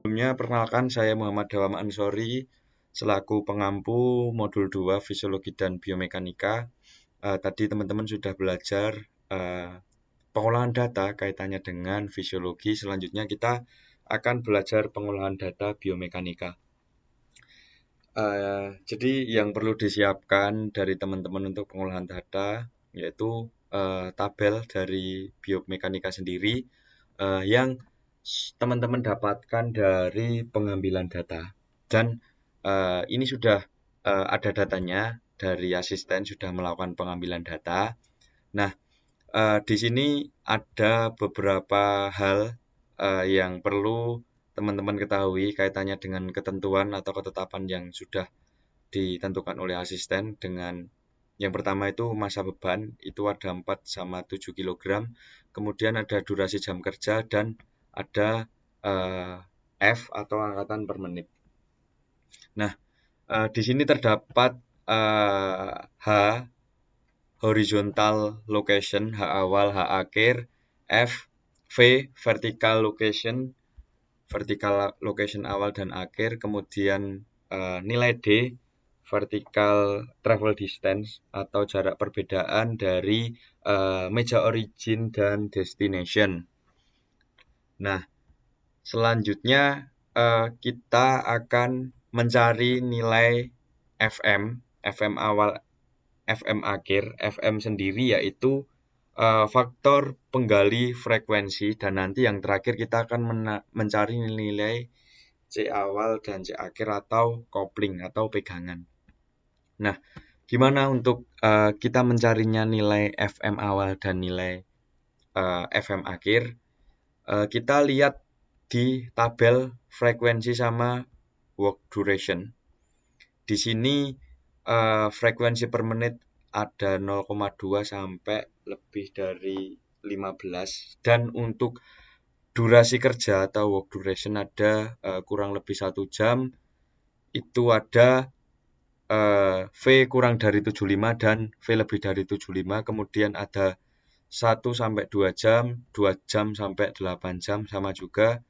Sebelumnya perkenalkan saya Muhammad Dawam Ansori selaku pengampu modul 2 Fisiologi dan Biomekanika. Tadi teman-teman sudah belajar pengolahan data kaitannya dengan fisiologi. Selanjutnya kita akan belajar pengolahan data biomekanika. Jadi yang perlu disiapkan dari teman-teman untuk pengolahan data yaitu tabel dari biomekanika sendiri yang teman-teman dapatkan dari pengambilan data. Dan ini sudah ada datanya dari asisten sudah melakukan pengambilan data. Nah, di sini ada beberapa hal yang perlu teman-teman ketahui kaitannya dengan ketentuan atau ketetapan yang sudah ditentukan oleh asisten. Dengan yang pertama itu massa beban, itu ada 4 sama 7 kg. Kemudian ada durasi jam kerja dan ada F atau angkatan per menit. Nah, di sini terdapat H horizontal location, H awal, H akhir, F, V vertical location awal dan akhir, kemudian nilai D vertical travel distance atau jarak perbedaan dari meja origin dan destination. Nah, selanjutnya kita akan mencari nilai FM awal, FM akhir. FM sendiri yaitu faktor penggali frekuensi, dan nanti yang terakhir kita akan mencari nilai C awal dan C akhir atau kopling atau pegangan. Nah, gimana untuk kita mencarinya nilai FM awal dan nilai FM akhir? Kita lihat di tabel frekuensi sama work duration. Di sini frekuensi per menit ada 0,2 sampai lebih dari 15, dan untuk durasi kerja atau work duration ada kurang lebih 1 jam, itu ada V kurang dari 75 dan V lebih dari 75. Kemudian ada 1 sampai 2 jam, 2 jam sampai 8 jam, sama juga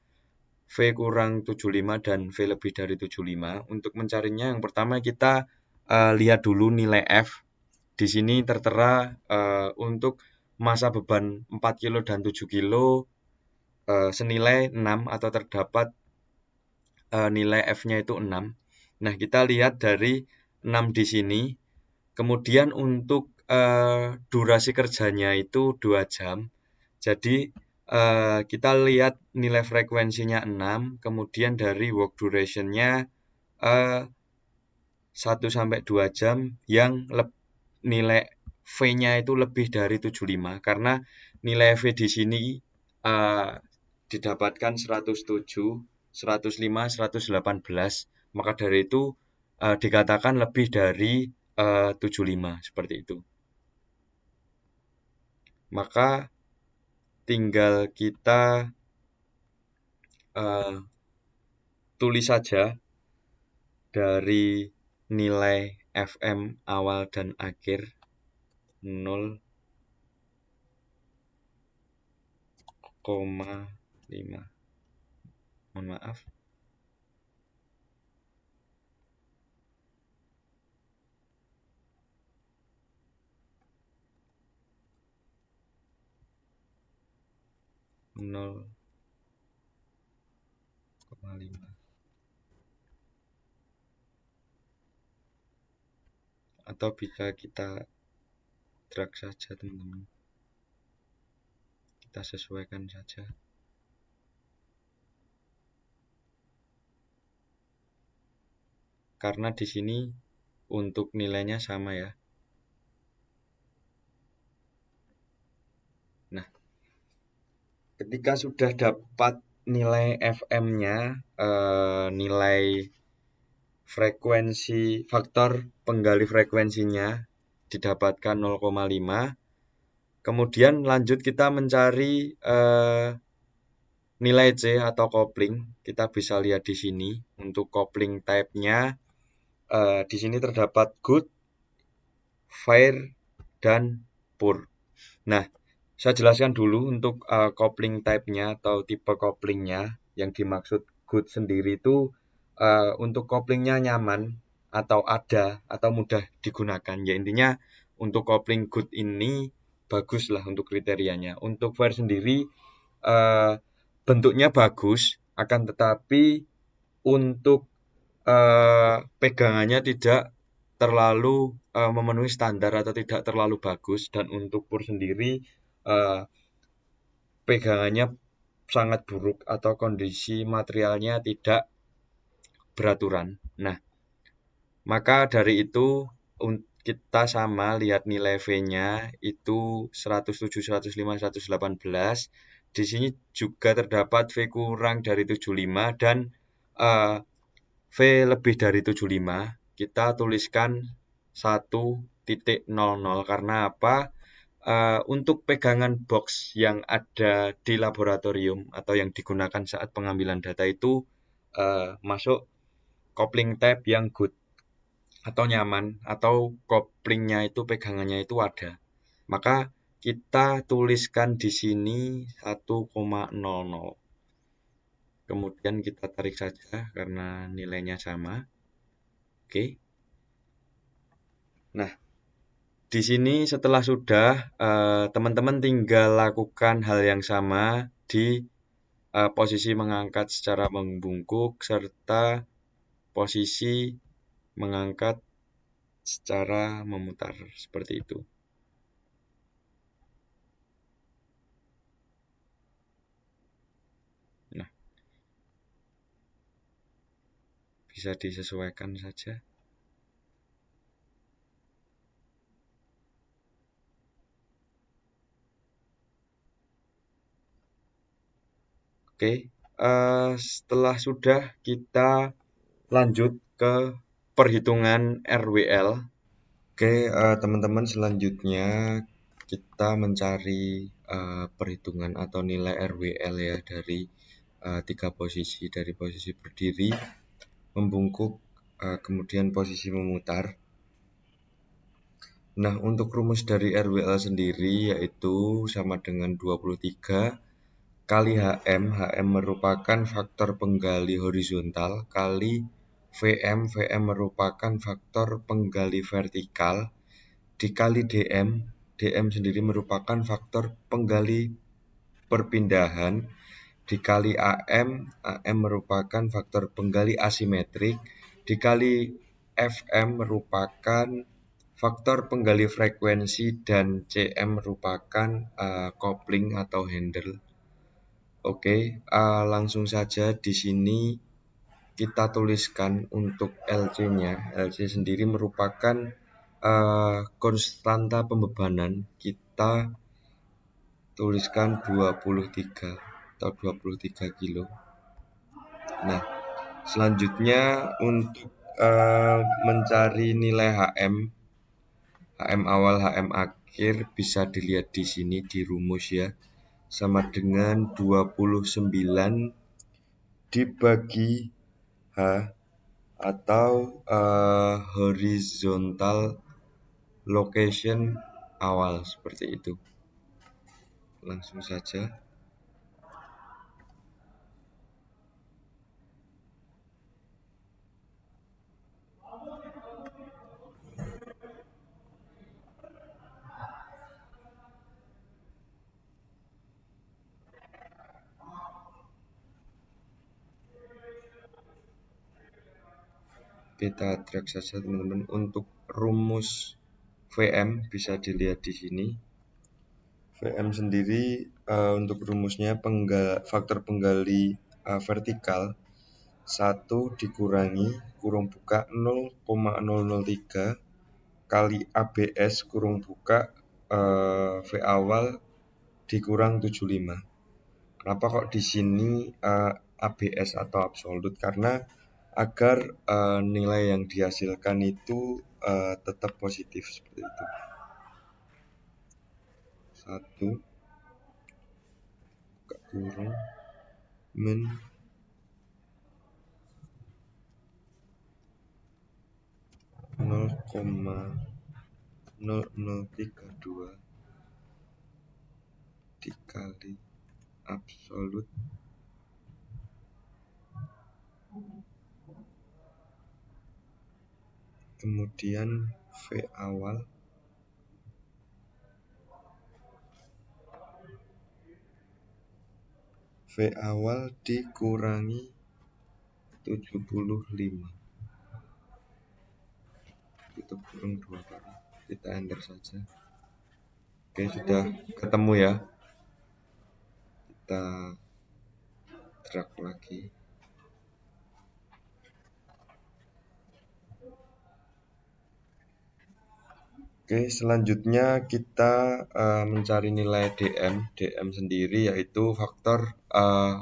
V kurang 75 dan V lebih dari 75. Untuk mencarinya yang pertama kita lihat dulu nilai F. Di sini tertera untuk massa beban 4 kg dan 7 kg senilai 6 atau terdapat nilai F-nya itu 6. Nah, kita lihat dari 6 di sini. Kemudian untuk durasi kerjanya itu 2 jam. Jadi kita lihat nilai frekuensinya 6, kemudian dari work duration-nya 1 sampai 2 jam yang nilai V-nya itu lebih dari 75, karena nilai V di sini didapatkan 107, 105, 118. Maka dari itu dikatakan lebih dari 75, seperti itu. Maka tinggal kita tulis saja dari nilai FM awal dan akhir 0,5. Mohon maaf. Atau bisa kita drag saja, teman-teman. Kita sesuaikan saja. Karena di sini untuk nilainya sama ya. Nah, ketika sudah dapat nilai FM-nya, nilai frekuensi, faktor penggali frekuensinya didapatkan 0,5. Kemudian lanjut kita mencari nilai C atau kopling. Kita bisa lihat di sini untuk kopling type-nya di sini terdapat good, fair, dan poor. Nah, saya jelaskan dulu untuk kopling type-nya atau tipe koplingnya. Yang dimaksud good sendiri itu untuk koplingnya nyaman atau ada atau mudah digunakan. Ya intinya untuk kopling good ini bagus lah untuk kriterianya. Untuk Fire sendiri eh, bentuknya bagus, akan tetapi untuk pegangannya tidak terlalu memenuhi standar atau tidak terlalu bagus, dan untuk Pur sendiri eh, pegangannya sangat buruk atau kondisi materialnya tidak beraturan. Nah, maka dari itu kita sama lihat nilai V-nya itu 107, 105, 118. Di sini juga terdapat V kurang dari 75 dan V lebih dari 75. Kita tuliskan 1.00 karena apa? Untuk pegangan box yang ada di laboratorium atau yang digunakan saat pengambilan data itu masuk kopling tab yang good atau nyaman, atau koplingnya itu pegangannya itu ada. Maka kita tuliskan di sini 1,00. Kemudian kita tarik saja karena nilainya sama. Oke. Nah, di sini setelah sudah, teman-teman tinggal lakukan hal yang sama di posisi mengangkat secara membungkuk serta posisi mengangkat secara memutar seperti itu. Nah, bisa disesuaikan saja. Oke, setelah sudah kita lanjut ke perhitungan RWL. Oke, teman-teman, selanjutnya kita mencari perhitungan atau nilai RWL ya dari tiga posisi, dari posisi berdiri, membungkuk, kemudian posisi memutar. Nah, untuk rumus dari RWL sendiri yaitu sama dengan 23 kali HM. HM merupakan faktor penggali horizontal kali VM. VM merupakan faktor penggali vertikal dikali DM. DM sendiri merupakan faktor penggali perpindahan dikali AM. AM merupakan faktor penggali asimetrik dikali FM merupakan faktor penggali frekuensi, dan CM merupakan kopling atau handle. Oke, langsung saja di sini kita tuliskan untuk LC-nya. LC sendiri merupakan konstanta pembebanan. Kita tuliskan 23 atau 23 kilo. Nah, selanjutnya untuk mencari nilai HM, HM awal, HM akhir bisa dilihat di sini di rumus ya. Sama dengan 29 dibagi H atau horizontal location awal, seperti itu. Langsung saja. Kita drag saja teman-teman. Untuk rumus VM bisa dilihat di sini. VM sendiri untuk rumusnya faktor penggali vertikal 1 dikurangi kurung buka 0,003 kali ABS kurung buka V awal dikurang 75. Kenapa kok di sini ABS atau absolut? Karena agar nilai yang dihasilkan itu tetap positif seperti itu. 1 kurung min 0,0032 dikali absolut kemudian V awal dikurangi 75, kita kurang 2 kali, kita enter saja. Oke, sudah ketemu ya, kita drag lagi. Oke, selanjutnya kita mencari nilai DM sendiri yaitu faktor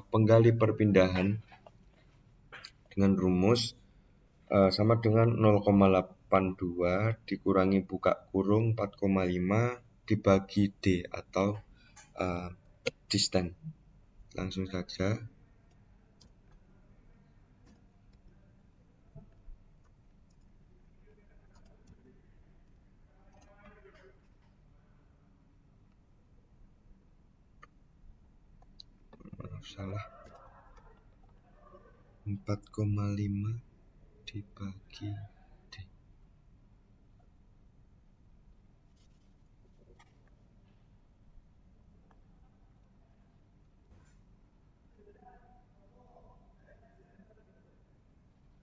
penggali perpindahan dengan rumus sama dengan 0,82 dikurangi buka kurung 4,5 dibagi D atau distance. Langsung saja. Salah. 4,5 dibagi D.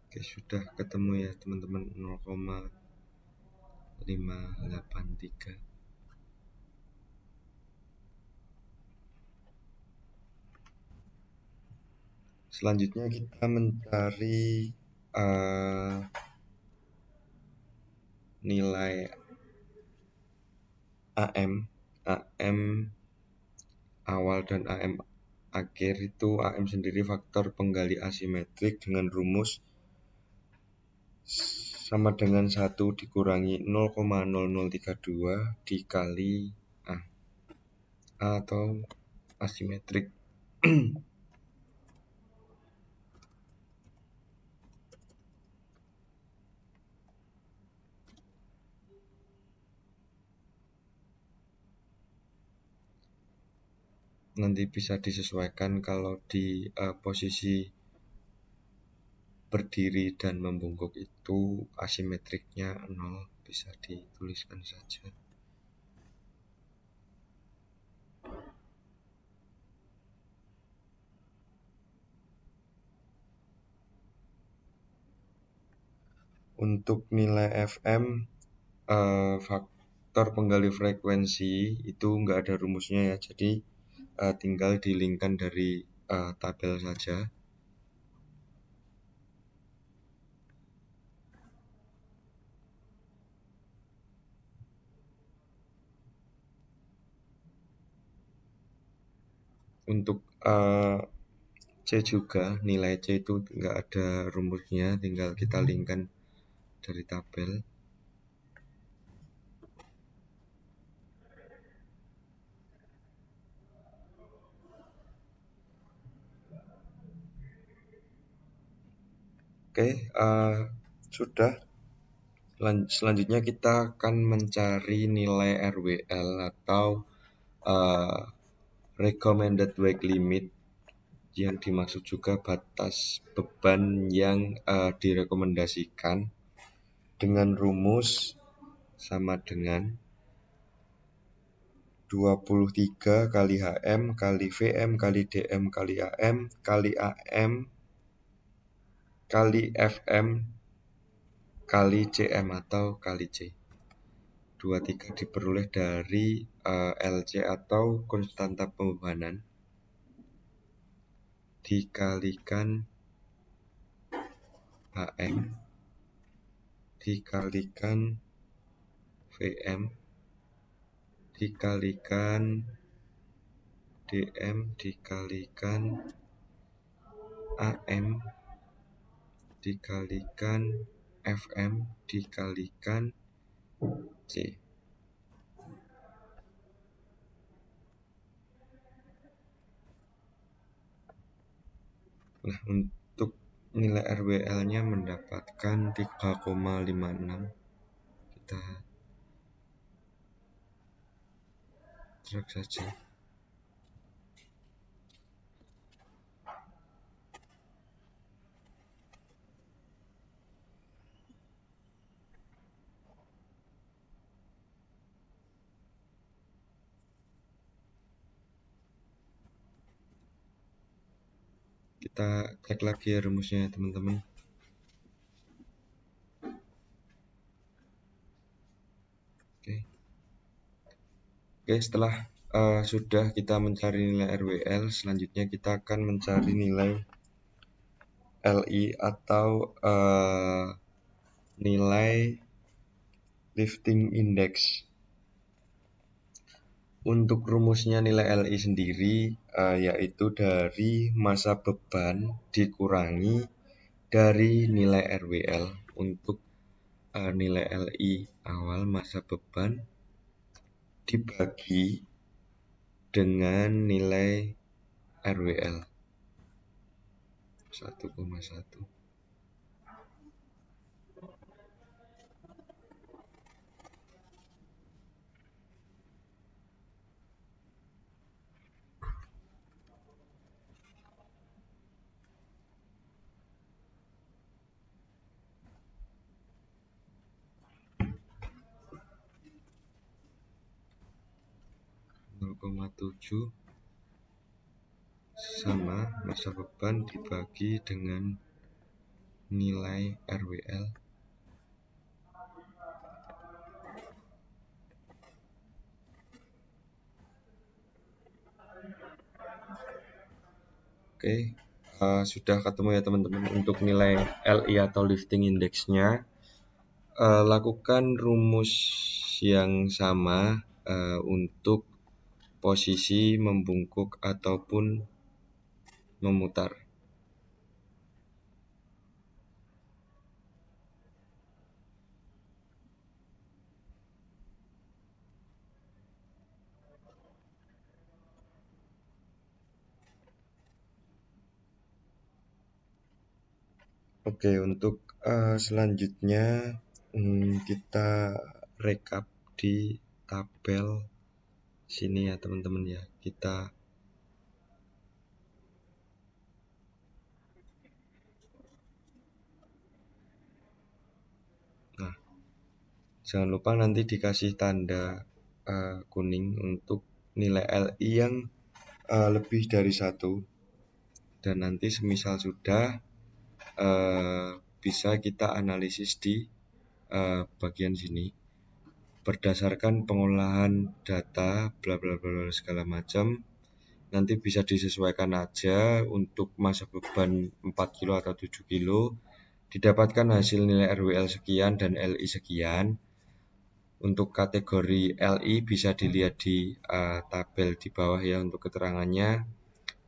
Oke, sudah ketemu ya teman-teman, 0,583. Selanjutnya kita mencari nilai AM awal dan AM akhir. Itu AM sendiri faktor penggali asimetrik dengan rumus sama dengan 1 dikurangi 0,0032 dikali A atau asimetrik. Nanti bisa disesuaikan kalau di posisi berdiri dan membungkuk itu asimetriknya 0, bisa dituliskan saja. Untuk nilai FM faktor penggali frekuensi itu nggak ada rumusnya ya, jadi tinggal dilingkan dari tabel saja. Untuk C juga, nilai C itu nggak ada rumusnya, tinggal kita linkkan dari tabel. Oke, sudah. Selanjutnya kita akan mencari nilai RWL atau recommended weight limit, yang dimaksud juga batas beban yang direkomendasikan, dengan rumus sama dengan 23 kali HM kali VM kali DM kali AM kali FM kali CM atau kali C. 23 diperoleh dari LC atau konstanta pembebanan dikalikan HM dikalikan VM dikalikan DM dikalikan AM dikalikan FM dikalikan C. Nah, untuk nilai RWL-nya mendapatkan 3,56. Kita drag saja. Kita cek lagi ya rumusnya teman-teman. Oke, setelah sudah kita mencari nilai RWL, selanjutnya kita akan mencari nilai LI atau nilai lifting index. Untuk rumusnya nilai LI sendiri yaitu dari massa beban dikurangi dari nilai RWL. Untuk nilai LI awal massa beban dibagi dengan nilai RWL 1,1. (0,7) sama massa beban dibagi dengan nilai RWL. Oke, sudah ketemu ya teman-teman untuk nilai LI atau lifting indexnya. Lakukan rumus yang sama untuk posisi membungkuk ataupun memutar. Oke, untuk selanjutnya kita rekap di tabel sini ya teman-teman ya. Nah, jangan lupa nanti dikasih tanda kuning untuk nilai LI yang lebih dari 1, dan nanti semisal sudah bisa kita analisis di bagian sini berdasarkan pengolahan data bla bla bla segala macam. Nanti bisa disesuaikan aja untuk massa beban 4 kilo atau 7 kilo didapatkan hasil nilai RWL sekian dan LI sekian. Untuk kategori LI bisa dilihat di tabel di bawah ya untuk keterangannya.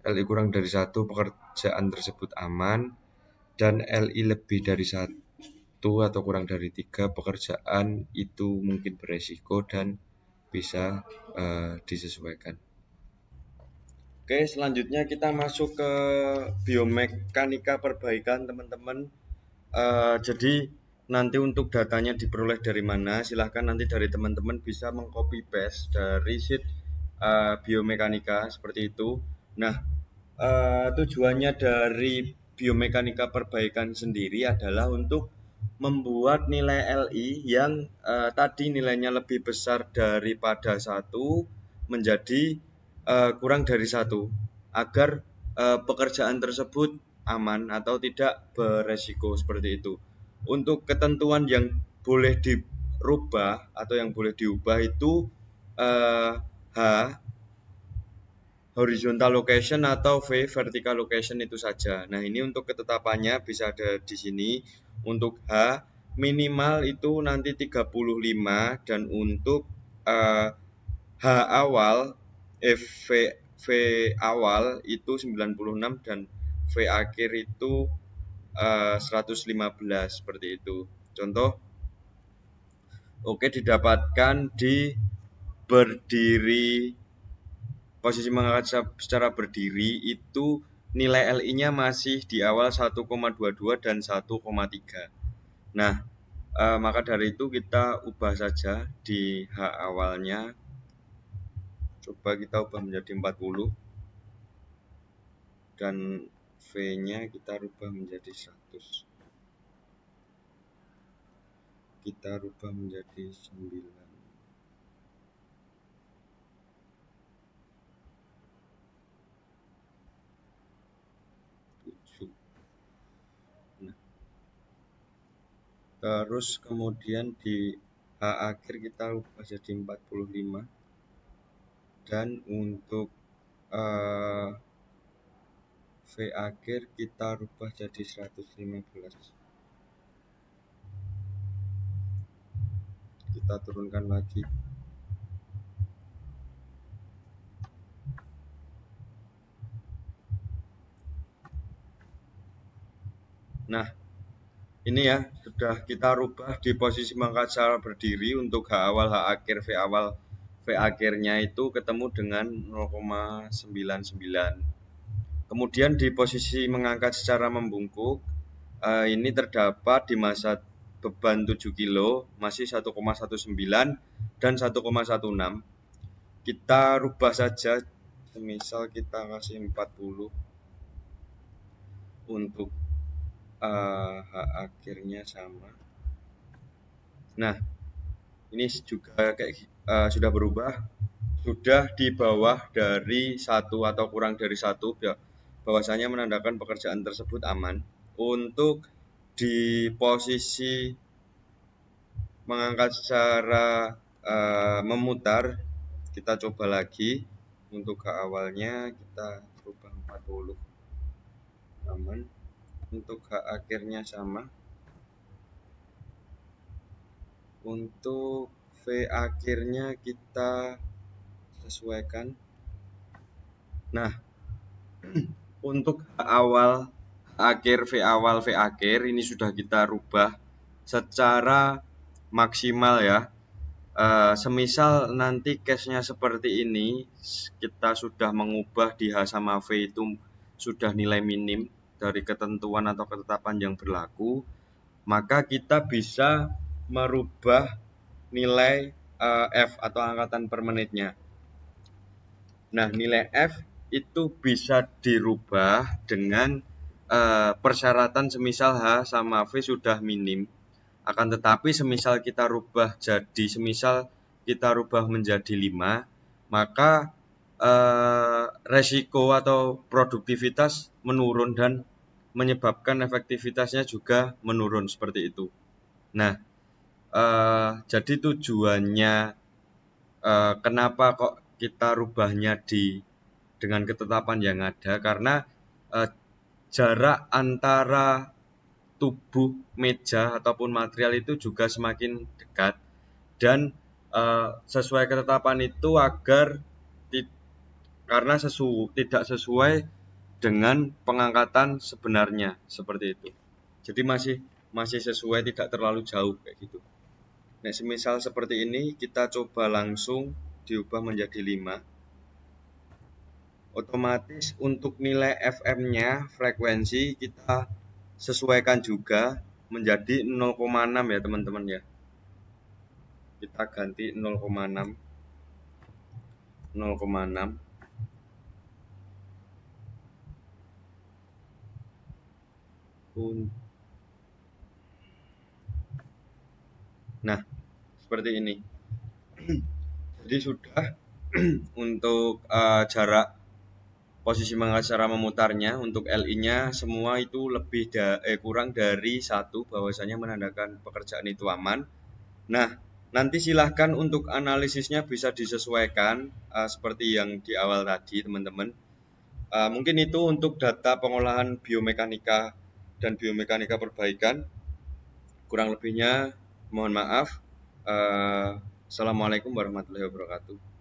LI kurang dari 1 pekerjaan tersebut aman, dan LI lebih dari 1 atau kurang dari 3 pekerjaan itu mungkin beresiko dan bisa disesuaikan. Oke, selanjutnya kita masuk ke biomekanika perbaikan teman-teman. Jadi nanti untuk datanya diperoleh dari mana, silahkan nanti dari teman-teman bisa mengcopy paste dari sheet biomekanika seperti itu. Nah, tujuannya dari biomekanika perbaikan sendiri adalah untuk membuat nilai LI yang tadi nilainya lebih besar daripada 1 menjadi kurang dari 1 agar pekerjaan tersebut aman atau tidak beresiko seperti itu. Untuk ketentuan yang boleh dirubah atau yang boleh diubah itu H horizontal location atau V vertical location itu saja. Nah, ini untuk ketetapannya bisa ada di sini. Untuk H minimal itu nanti 35, dan untuk H awal V awal itu 96 dan V akhir itu 115 seperti itu. Contoh, oke, didapatkan di berdiri. Posisi mengangkat secara berdiri itu nilai LI-nya masih di awal 1,22 dan 1,3. Nah, maka dari itu kita ubah saja di H awalnya. Coba kita ubah menjadi 40 dan V-nya kita rubah menjadi 100. Kita rubah menjadi 9. Terus kemudian di H akhir kita ubah jadi 45, dan untuk V akhir kita rubah jadi 115. Kita turunkan lagi. Nah, ini ya sudah kita rubah di posisi mangkat secara berdiri. Untuk H awal, H akhir, V awal, V akhirnya itu ketemu dengan 0,99. Kemudian di posisi mengangkat secara membungkuk, ini terdapat di masa beban 7 kilo masih 1,19 dan 1,16. Kita rubah saja, semisal kita kasih 40 untuk H akhirnya sama. Nah, ini juga kayak sudah berubah, sudah di bawah dari 1 atau kurang dari 1, bahwasanya menandakan pekerjaan tersebut aman. Untuk di posisi mengangkat secara memutar, kita coba lagi. Untuk H awalnya kita rubah 40, aman. Untuk H akhirnya sama. Untuk V akhirnya kita sesuaikan. Nah, untuk H awal, H akhir, V awal, V akhir ini sudah kita rubah secara maksimal ya. Semisal nanti case-nya seperti ini, kita sudah mengubah di H sama V itu sudah nilai minim dari ketentuan atau ketetapan yang berlaku, maka kita bisa merubah nilai F atau angkatan per menitnya. Nah, nilai F itu bisa dirubah dengan persyaratan semisal H sama V sudah minim. Akan tetapi semisal kita rubah menjadi 5, maka resiko atau produktivitas menurun dan menyebabkan efektivitasnya juga menurun seperti itu. Nah, jadi tujuannya kenapa kok kita rubahnya dengan ketetapan yang ada, karena jarak antara tubuh meja ataupun material itu juga semakin dekat, dan sesuai ketetapan itu agar karena tidak sesuai dengan pengangkatan sebenarnya seperti itu. Jadi masih sesuai, tidak terlalu jauh kayak gitu. Nah, semisal seperti ini kita coba langsung diubah menjadi 5. Otomatis untuk nilai FM-nya, frekuensi kita sesuaikan juga menjadi 0,6 ya teman-teman ya. Kita ganti 0,6. Nah, seperti ini. Jadi sudah untuk jarak posisi mangkat secara memutarnya, untuk LI-nya semua itu kurang dari 1, bahwasanya menandakan pekerjaan itu aman. Nah, nanti silahkan untuk analisisnya bisa disesuaikan seperti yang di awal tadi teman-teman. Mungkin itu untuk data pengolahan biomekanika dan biomekanika perbaikan. Kurang lebihnya mohon maaf. Assalamualaikum warahmatullahi wabarakatuh.